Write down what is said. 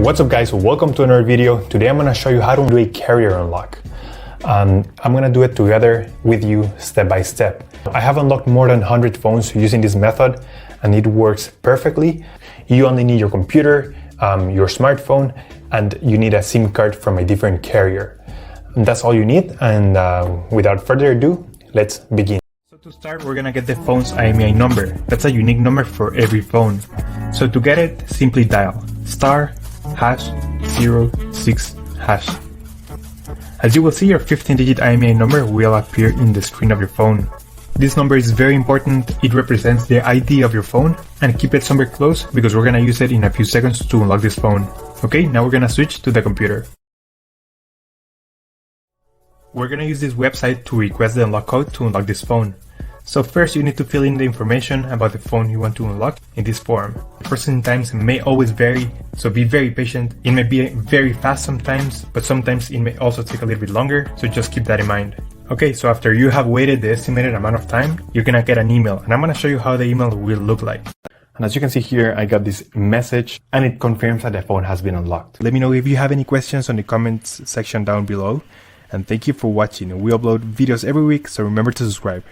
What's up guys, welcome to another video. Today I'm gonna show you how to do a carrier unlock. I'm gonna do it together with you step by step. I have unlocked more than 100 phones using this method and it works perfectly. You only need your computer, your smartphone, and you need a SIM card from a different carrier. And that's all you need, and without further ado, let's begin. So to start, we're gonna get the phone's IMEI number. That's a unique number for every phone. So to get it, simply dial *#06#. As you will see, your 15-digit IMEI number will appear in the screen of your phone. This number is very important. It represents the ID of your phone, and keep it somewhere close because we're gonna use it in a few seconds to unlock this phone. Okay, now we're gonna switch to the computer. We're gonna use this website to request the unlock code to unlock this phone. So first you need to fill in the information about the phone you want to unlock in this form. Processing times may always vary, so be very patient. It may be very fast sometimes, but sometimes it may also take a little bit longer, so just keep that in mind. Okay, so after you have waited the estimated amount of time, you're gonna get an email, and I'm gonna show you how the email will look like. And as you can see here, I got this message and it confirms that the phone has been unlocked. Let me know if you have any questions on the comments section down below. And thank you for watching. We upload videos every week, so remember to subscribe.